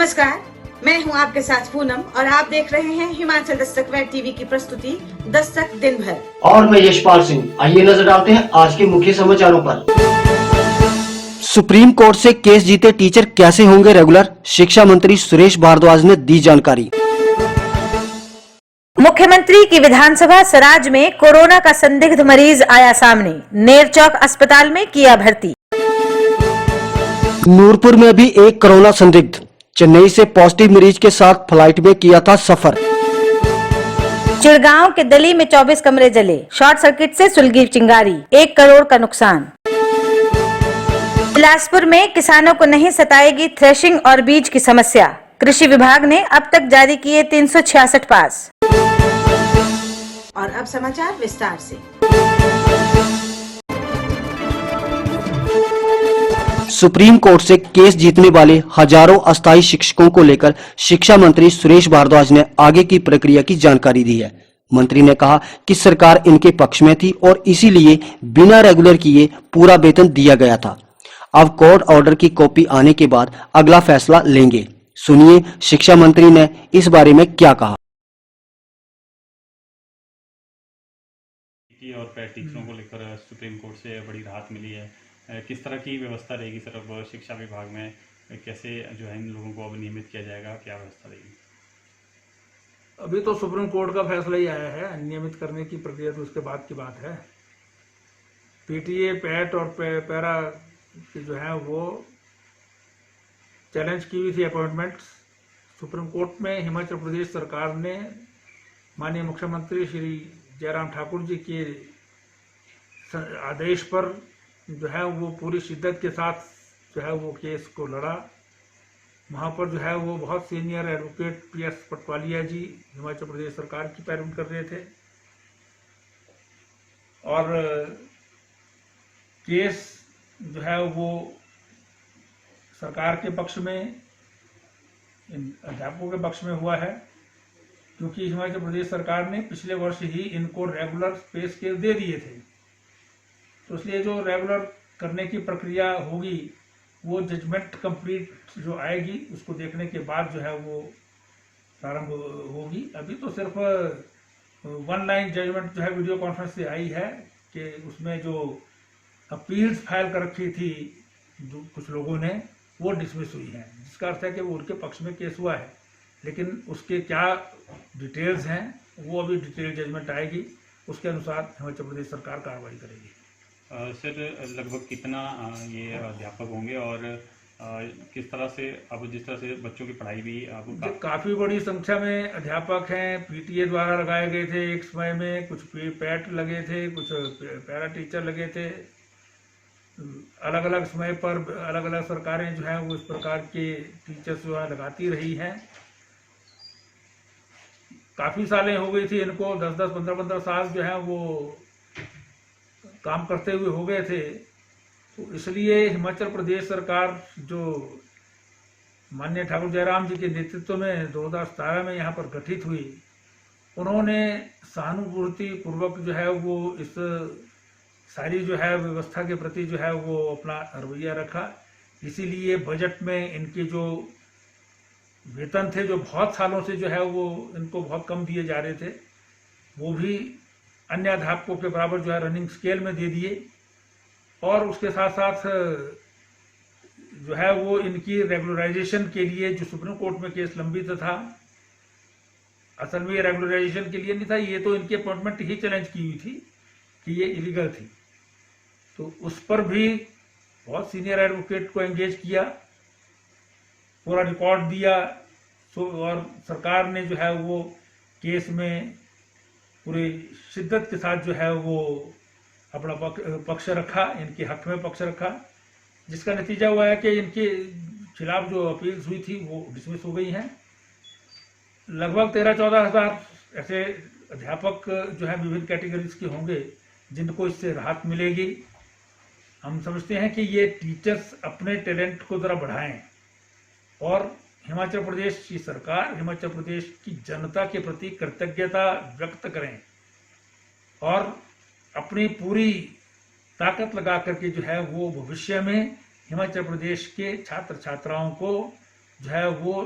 नमस्कार, मैं हूं आपके साथ पूनम और आप देख रहे हैं हिमाचल दस्तक वेब टीवी की प्रस्तुति दस्तक दिन भर। और मैं यशपाल सिंह। आइए नजर डालते हैं आज के मुख्य समाचारों पर। सुप्रीम कोर्ट से केस जीते टीचर कैसे होंगे रेगुलर, शिक्षा मंत्री सुरेश भारद्वाज ने दी जानकारी। मुख्यमंत्री की विधानसभा सराज में कोरोना का संदिग्ध मरीज आया सामने, नेरचौक अस्पताल में किया भर्ती। नूरपुर में भी एक कोरोना संदिग्ध, चेन्नई से पॉजिटिव मरीज के साथ फ्लाइट में किया था सफर। चिड़गांव के दली में 24 कमरे जले, शॉर्ट सर्किट से सुलगी चिंगारी, 1 करोड़ का नुकसान। बिलासपुर में किसानों को नहीं सताएगी थ्रेशिंग और बीज की समस्या, कृषि विभाग ने अब तक जारी किए 366 पास। और अब समाचार विस्तार से। सुप्रीम कोर्ट से केस जीतने वाले हजारों अस्थायी शिक्षकों को लेकर शिक्षा मंत्री सुरेश भारद्वाज ने आगे की प्रक्रिया की जानकारी दी है। मंत्री ने कहा कि सरकार इनके पक्ष में थी और इसीलिए बिना रेगुलर किए पूरा वेतन दिया गया था। अब कोर्ट ऑर्डर की कॉपी आने के बाद अगला फैसला लेंगे। सुनिए शिक्षा मंत्री ने इस बारे में क्या कहा। और पैट टीचरों को लेकर सुप्रीम कोर्ट से बड़ी राहत मिली है। किस तरह की व्यवस्था रहेगी सर अब शिक्षा विभाग में, कैसे जो है इन लोगों को अब नियमित किया जाएगा, क्या व्यवस्था रहेगी? अभी तो सुप्रीम कोर्ट का फैसला ही आया है, नियमित करने की प्रक्रिया तो उसके बाद की बात है। पीटीए, पैट और पैरा की जो है वो चैलेंज की हुई थी अपॉइंटमेंट्स। सुप्रीम कोर्ट में हिमाचल प्रदेश सरकार ने माननीय मुख्यमंत्री श्री जयराम ठाकुर जी के आदेश पर जो है वो पूरी शिद्दत के साथ जो है वो केस को लड़ा। वहाँ पर जो है वो बहुत सीनियर एडवोकेट PS पटवालिया जी हिमाचल प्रदेश सरकार की पैरवी कर रहे थे और केस जो है वो सरकार के पक्ष में, इन अध्यापकों के पक्ष में हुआ है, क्योंकि हिमाचल प्रदेश सरकार ने पिछले वर्ष ही इनको रेगुलर पे स्केल दे दिए थे। तो इसलिए जो रेगुलर करने की प्रक्रिया होगी वो जजमेंट कंप्लीट जो आएगी उसको देखने के बाद जो है वो प्रारंभ होगी। अभी तो सिर्फ 1 लाइन जजमेंट जो है वीडियो कॉन्फ्रेंस से आई है कि उसमें जो अपील्स फाइल कर रखी थी जो कुछ लोगों ने वो डिसमिस हुई है, जिसका अर्थ है कि वो उनके पक्ष में केस हुआ है। लेकिन उसके क्या डिटेल्स हैं वो अभी डिटेल जजमेंट आएगी, उसके अनुसार हिमाचल प्रदेश सरकार कार्रवाई करेगी। सर लगभग कितना ये अध्यापक होंगे और किस तरह से अब जिस तरह से बच्चों की पढ़ाई भी अब काफ़ी बड़ी संख्या में अध्यापक हैं। पीटीए द्वारा लगाए गए थे एक समय में, कुछ पैट लगे थे, कुछ पैरा टीचर लगे थे। अलग अलग समय पर अलग अलग सरकारें जो हैं वो इस प्रकार के टीचर्स जो है लगाती रही हैं। काफ़ी सालें हो गई थी इनको, 10-10, 15-15 साल जो है वो काम करते हुए हो गए थे। तो इसलिए हिमाचल प्रदेश सरकार जो माननीय ठाकुर जयराम जी के नेतृत्व में 2017 में यहाँ पर गठित हुई, उन्होंने सहानुभूति पूर्वक जो है वो इस सारी जो है व्यवस्था के प्रति जो है वो अपना रवैया रखा। इसीलिए बजट में इनके जो वेतन थे जो बहुत सालों से जो है वो इनको बहुत कम दिए जा रहे थे, वो भी अन्य अध्यापकों के बराबर जो है रनिंग स्केल में दे दिए। और उसके साथ साथ जो है वो इनकी रेगुलराइजेशन के लिए जो सुप्रीम कोर्ट में केस लंबित था, असल में ये रेगुलराइजेशन के लिए नहीं था, ये तो इनकी अपॉइंटमेंट ही चैलेंज की हुई थी कि ये इलीगल थी। तो उस पर भी बहुत सीनियर एडवोकेट को एंगेज किया, पूरा रिकॉर्ड दिया। और सरकार ने जो है वो केस में पूरी शिद्दत के साथ जो है वो अपना पक्ष रखा, इनके हक में पक्ष रखा, जिसका नतीजा हुआ है कि इनके खिलाफ जो अपील्स हुई थी वो डिसमिस हो गई हैं। लगभग 13-14 हज़ार ऐसे अध्यापक जो है विभिन्न कैटेगरीज के होंगे जिनको इससे राहत मिलेगी। हम समझते हैं कि ये टीचर्स अपने टैलेंट को ज़रा बढ़ाएं और हिमाचल प्रदेश की सरकार, हिमाचल प्रदेश की जनता के प्रति कृतज्ञता व्यक्त करें और अपनी पूरी ताकत लगा करके जो है वो भविष्य में हिमाचल प्रदेश के छात्र छात्राओं को जो है वो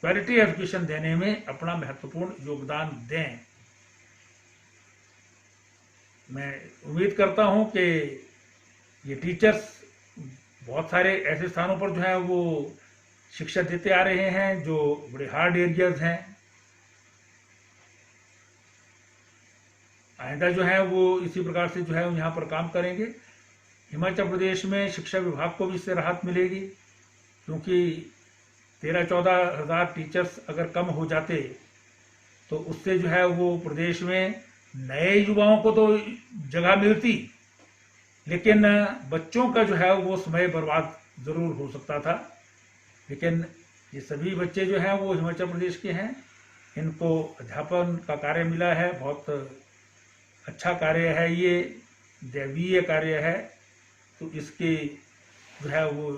क्वालिटी एजुकेशन देने में अपना महत्वपूर्ण योगदान दें। मैं उम्मीद करता हूं कि ये टीचर्स बहुत सारे ऐसे स्थानों पर जो है वो शिक्षा देते आ रहे हैं जो बड़े हार्ड एरियाज हैं। आइंदा जो है वो इसी प्रकार से जो है यहाँ पर काम करेंगे। हिमाचल प्रदेश में शिक्षा विभाग को भी इससे राहत मिलेगी, क्योंकि 13-14 हज़ार टीचर्स अगर कम हो जाते तो उससे जो है वो प्रदेश में नए युवाओं को तो जगह मिलती, लेकिन बच्चों का जो है वो समय बर्बाद जरूर हो सकता था। लेकिन ये सभी बच्चे जो हैं वो हिमाचल प्रदेश के हैं, इनको अध्यापन का कार्य मिला है, बहुत अच्छा कार्य है, ये दैवीय कार्य है। तो इसके जो है वो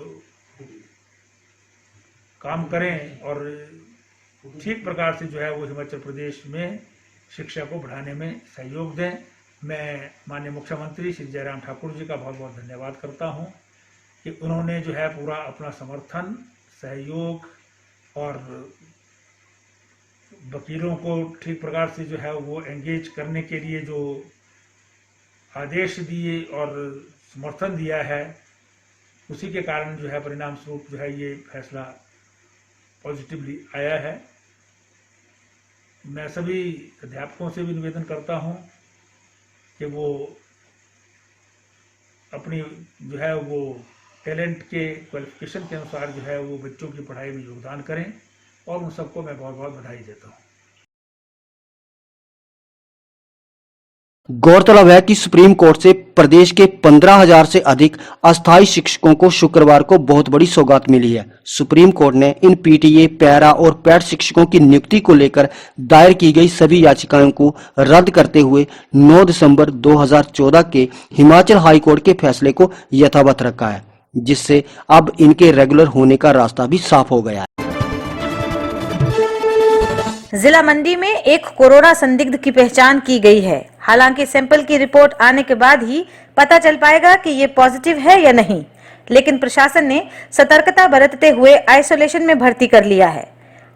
काम करें और ठीक प्रकार से जो है वो हिमाचल प्रदेश में शिक्षा को बढ़ाने में सहयोग दें। मैं माननीय मुख्यमंत्री श्री जयराम ठाकुर जी का बहुत बहुत धन्यवाद करता हूं कि उन्होंने जो है पूरा अपना समर्थन, सहयोग और वकीलों को ठीक प्रकार से जो है वो एंगेज करने के लिए जो आदेश दिए और समर्थन दिया है, उसी के कारण जो है परिणाम स्वरूप जो है ये फैसला पॉजिटिवली आया है। मैं सभी अध्यापकों से भी निवेदन करता हूं कि वो अपनी जो है वो टैलेंट के क्वालिफिकेशन के अनुसार जो है वो बच्चों की पढ़ाई में योगदान करें, और उन सबको मैं बहुत बहुत बधाई देता हूं। गौरतलब है कि सुप्रीम कोर्ट से प्रदेश के 15,000 से अधिक अस्थायी शिक्षकों को शुक्रवार को बहुत बड़ी सौगात मिली है। सुप्रीम कोर्ट ने इन पीटीए, पैरा और पैड शिक्षकों की नियुक्ति को लेकर दायर की गई सभी याचिकाओं को रद्द करते हुए 9 दिसंबर 2014 के हिमाचल हाई कोर्ट के फैसले को यथावत रखा है, जिससे अब इनके रेगुलर होने का रास्ता भी साफ हो गया है। जिला मंडी में एक कोरोना संदिग्ध की पहचान की गई है। हालांकि सैंपल की रिपोर्ट आने के बाद ही पता चल पाएगा कि ये पॉजिटिव है या नहीं, लेकिन प्रशासन ने सतर्कता बरतते हुए आइसोलेशन में भर्ती कर लिया है।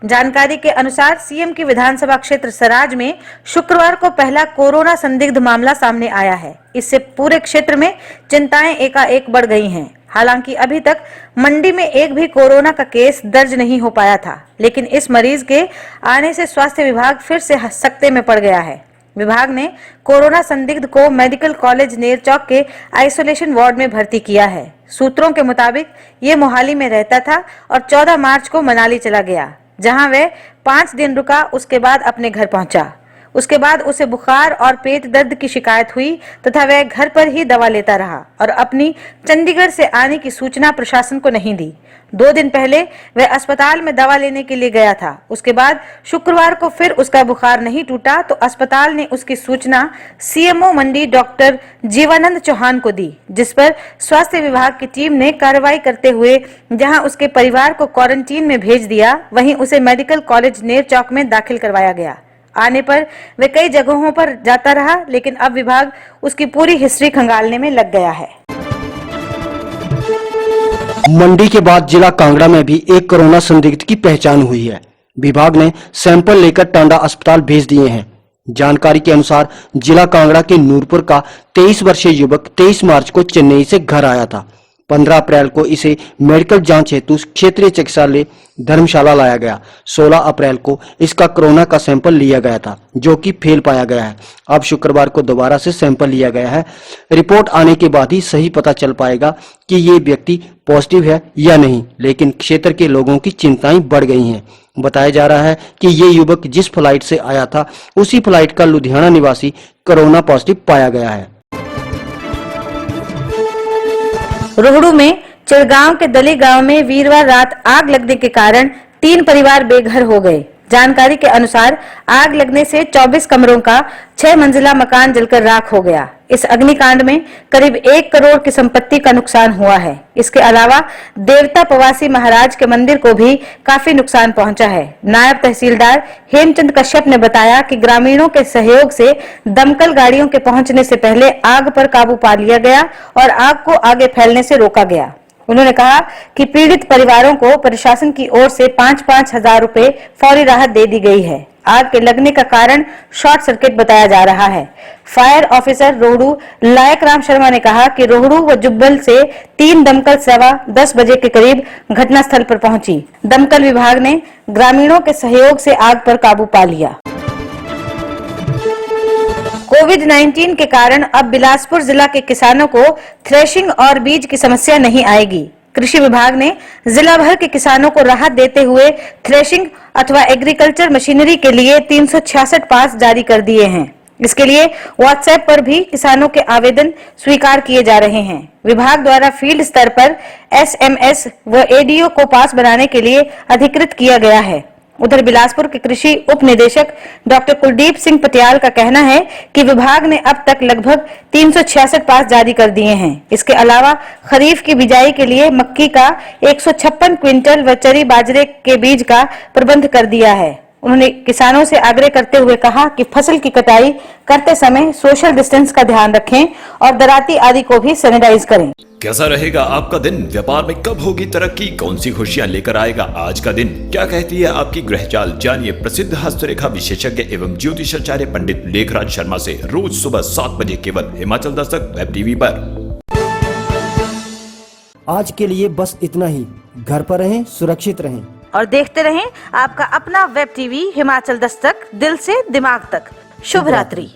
जानकारी के अनुसार सीएम की विधानसभा क्षेत्र सराज में शुक्रवार को पहला कोरोना संदिग्ध मामला सामने आया है। इससे पूरे क्षेत्र में चिंताएं एकाएक बढ़ गई हैं। हालांकि अभी तक मंडी में एक भी कोरोना का केस दर्ज नहीं हो पाया था, लेकिन इस मरीज के आने से स्वास्थ्य विभाग फिर से सकते में पड़ गया है। विभाग ने कोरोना संदिग्ध को मेडिकल कॉलेज नेरचौक के आइसोलेशन वार्ड में भर्ती किया है। सूत्रों के मुताबिक ये मोहाली में रहता था और 14 मार्च को मनाली चला गया, जहां वह 5 दिन रुका, उसके बाद अपने घर पहुंचा। उसके बाद उसे बुखार और पेट दर्द की शिकायत हुई तथा वह घर पर ही दवा लेता रहा और अपनी चंडीगढ़ से आने की सूचना प्रशासन को नहीं दी। 2 दिन पहले वह अस्पताल में दवा लेने के लिए गया था। उसके बाद शुक्रवार को फिर उसका बुखार नहीं टूटा तो अस्पताल ने उसकी सूचना सीएमओ मंडी डॉक्टर जीवानंद चौहान को दी, जिस पर स्वास्थ्य विभाग की टीम ने कार्रवाई करते हुए जहां उसके परिवार को क्वारंटीन में भेज दिया, वहीं उसे मेडिकल कॉलेज नेरचौक में दाखिल करवाया गया। आने पर वे कई जगहों पर जाता रहा, लेकिन अब विभाग उसकी पूरी हिस्ट्री खंगालने में लग गया है। मंडी के बाद जिला कांगड़ा में भी एक कोरोना संदिग्ध की पहचान हुई है। विभाग ने सैंपल लेकर टांडा अस्पताल भेज दिए हैं। जानकारी के अनुसार जिला कांगड़ा के नूरपुर का 23 वर्षीय युवक 23 मार्च को चेन्नई से घर आया था। 15 अप्रैल को इसे मेडिकल जांच हेतु क्षेत्रीय चिकित्सालय धर्मशाला लाया गया। 16 अप्रैल को इसका कोरोना का सैंपल लिया गया था, जो कि फेल पाया गया है। अब शुक्रवार को दोबारा से सैंपल लिया गया है। रिपोर्ट आने के बाद ही सही पता चल पाएगा कि ये व्यक्ति पॉजिटिव है या नहीं, लेकिन क्षेत्र के लोगों की चिंताएं बढ़ गई हैं। बताया जा रहा है कि ये युवक जिस फ्लाइट से आया था, उसी फ्लाइट का लुधियाना निवासी कोरोना पॉजिटिव पाया गया है। रोहड़ू में चिड़गांव के दली गांव में वीरवार रात आग लगने के कारण 3 परिवार बेघर हो गए। जानकारी के अनुसार आग लगने से 24 कमरों का 6 मंजिला मकान जलकर राख हो गया। इस अग्निकांड में करीब 1 करोड़ की संपत्ति का नुकसान हुआ है। इसके अलावा देवता पवासी महाराज के मंदिर को भी काफी नुकसान पहुंचा है। नायब तहसीलदार हेमचंद कश्यप ने बताया कि ग्रामीणों के सहयोग से दमकल गाड़ियों के पहुंचने से पहले आग पर काबू पा लिया गया और आग को आगे फैलने से रोका गया। उन्होंने कहा कि पीड़ित परिवारों को प्रशासन की ओर से 5-5 हजार रुपए फौरी राहत दे दी गई है। आग के लगने का कारण शॉर्ट सर्किट बताया जा रहा है। फायर ऑफिसर रोहड़ू लायक राम शर्मा ने कहा कि रोहड़ू व जुब्बल से 3 दमकल 10:15 बजे के करीब घटनास्थल पर पहुंची। दमकल विभाग ने ग्रामीणों के सहयोग से आग पर काबू पा लिया। कोविड-19 के कारण अब बिलासपुर जिला के किसानों को थ्रेशिंग और बीज की समस्या नहीं आएगी। कृषि विभाग ने जिला भर के किसानों को राहत देते हुए थ्रेशिंग अथवा एग्रीकल्चर मशीनरी के लिए 366 पास जारी कर दिए हैं। इसके लिए व्हाट्सएप पर भी किसानों के आवेदन स्वीकार किए जा रहे हैं। विभाग द्वारा फील्ड स्तर पर SMS व ADO को पास बनाने के लिए अधिकृत किया गया है। उधर बिलासपुर के कृषि उप निदेशक डॉक्टर कुलदीप सिंह पटियाल का कहना है कि विभाग ने अब तक लगभग 366 पास जारी कर दिए हैं। इसके अलावा खरीफ की बिजाई के लिए मक्की का 156 क्विंटल व चरी बाजरे के बीज का प्रबंध कर दिया है। उन्होंने किसानों से आग्रह करते हुए कहा कि फसल की कटाई करते समय सोशल डिस्टेंस का ध्यान रखें और दराती आदि को भी सैनिटाइज करें। कैसा रहेगा आपका दिन? व्यापार में कब होगी तरक्की? कौन सी खुशियां लेकर आएगा आज का दिन? क्या कहती है आपकी ग्रह चाल? जानिए प्रसिद्ध हस्तरेखा विशेषज्ञ एवं ज्योतिषाचार्य पंडित लेखराज शर्मा से रोज सुबह 7 बजे केवल हिमाचल दस्तक वेब टीवी पर। आज के लिए बस इतना ही। घर पर रहें, सुरक्षित रहें और देखते रहें आपका अपना वेब टीवी हिमाचल दस्तक, दिल से दिमाग तक। शुभ रात्रि।